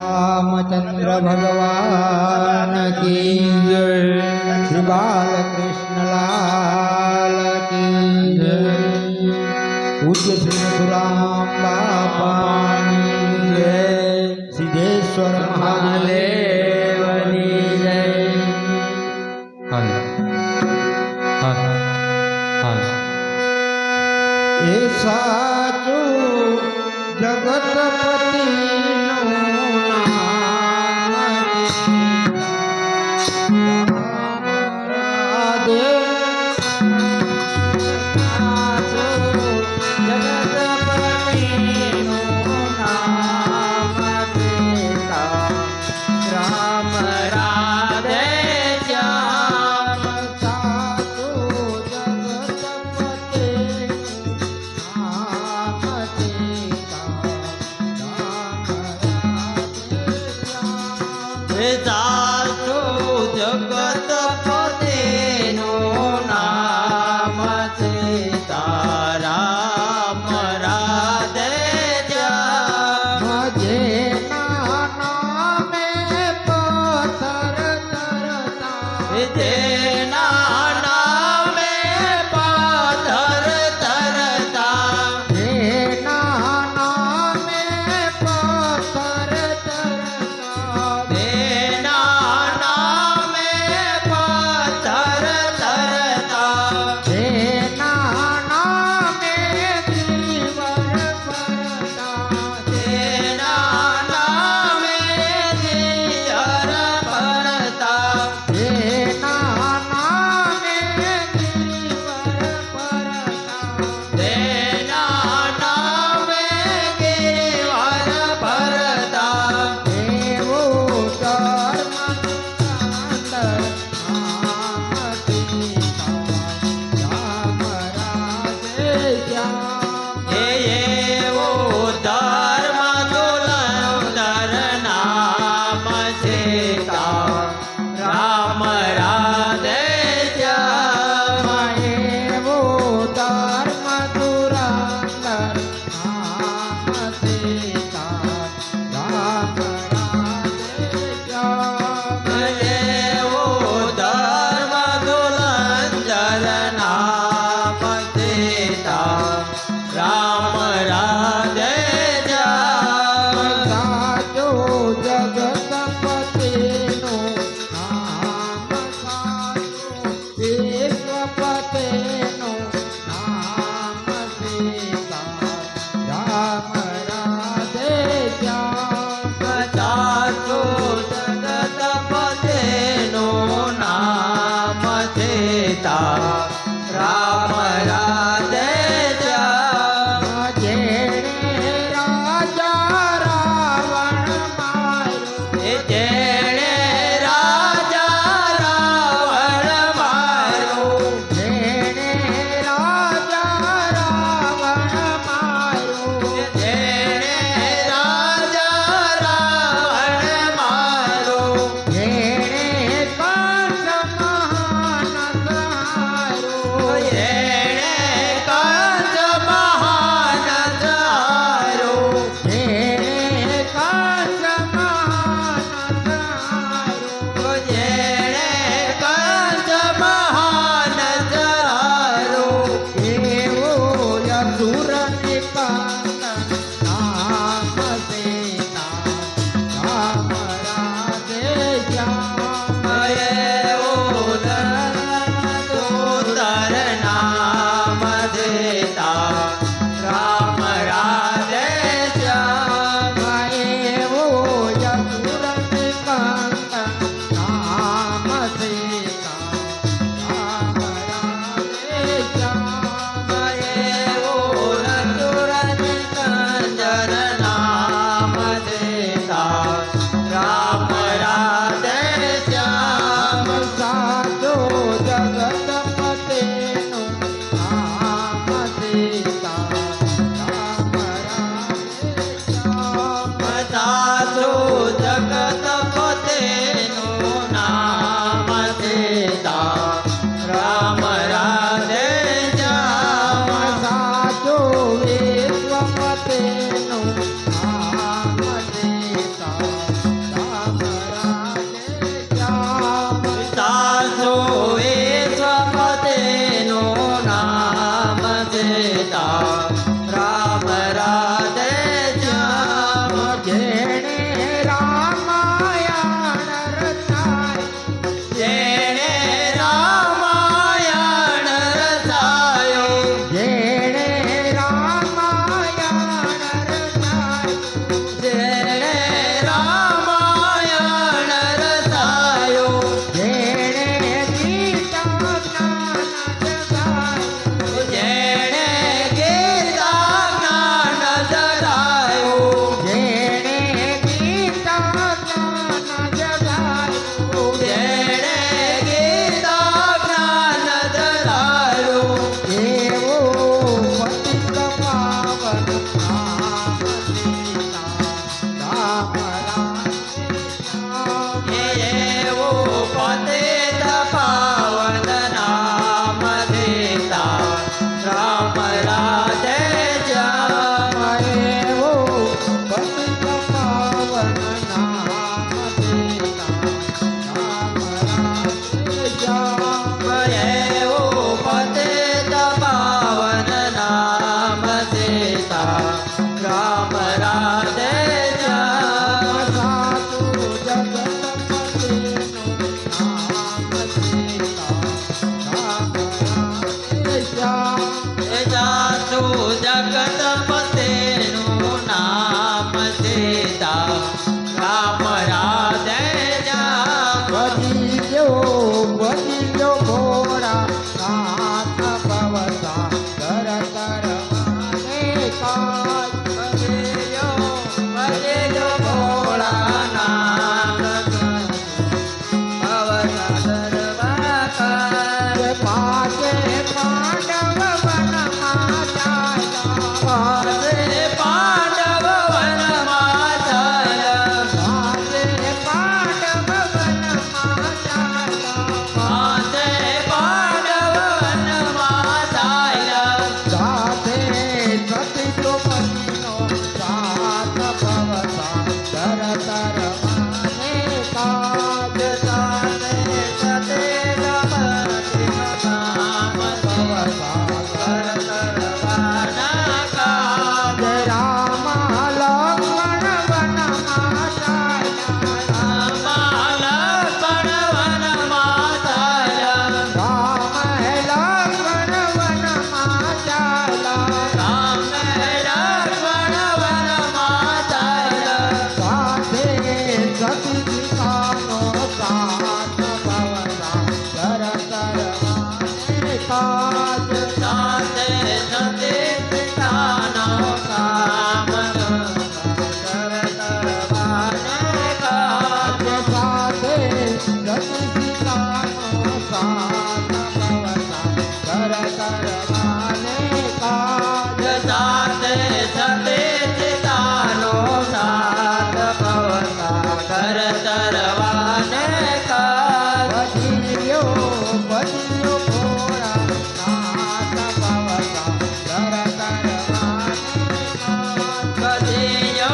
रामचंद्र भगवान की जय। श्री बालकृष्ण लाल की जय। पूज्य श्री मथुराम बापानी जय। सिद्धेश्वर महादेवनी जय। ए साचो जगतपति तरवाने काज साते सतेज पतिम काम भवसागर तरवाना काज राम लक्ष्मण वनमासाया राम लक्ष्मण वनमासाया राम लक्ष्मण वनमासाया राम लक्ष्मण वनमासाया साधे सती सीतानो साथ भवसा कर तरवाने काज साते सते पितानो काम कर तरवाने काज साधे सती सीतानो साथ भवसा कर तरवाने काज साते सते चितानो सात भवसा कर तरवाने काज बजियो बजियो घोड़ा नाथ भवसा कर तरवाने काज बजियो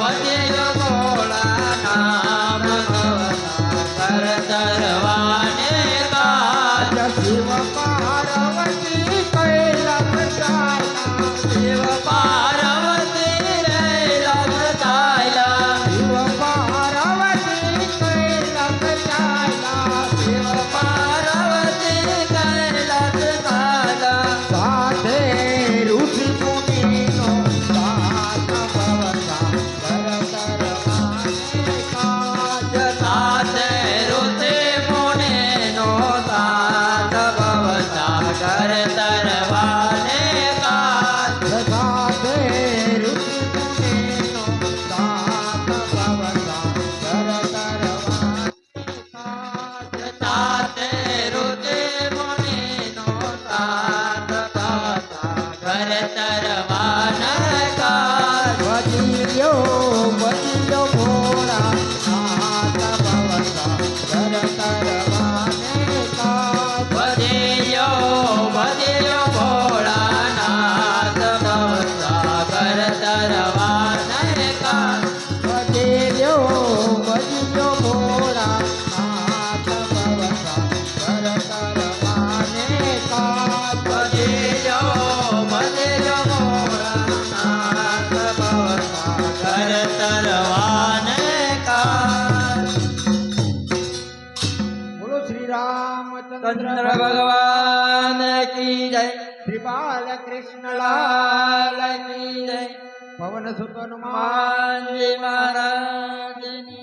बजियो भोला नाम भवसा कर तरवाने काज शिव पार्वती कैलास जायला शिव पार्वती रैलम जायला शिव पार्वती कैलास जायला शिव पार्वती कैलास जायला साधे ऋषि मुनीनो साथ भवसा कर तरवाने काज साते ऋषि मुनीनो सात भवसा कर तरवाने काज साधे ऋषि मुनीनो साथ भवसा कर तरवाने काज साते ऋषि मुनीनो सात भवसा कर तरवाने काज बजियो बजियो घोड़ा नाथ भवसा कर तरवाने काज बजियो बजियो भोला नाथ भवसा कर तरवाने काज बजियो बजियो घोड़ा नाथ भवसा कर तरवाने काज बजियो बजियो भोला नाथ भवसा कर तरवाने काज बोलो श्री रामचंद्र चंद्र भगवान की जय श्री बालकृष्ण लाल लाल की जय पवन सुत हनुमान हनुमान जी महाराज की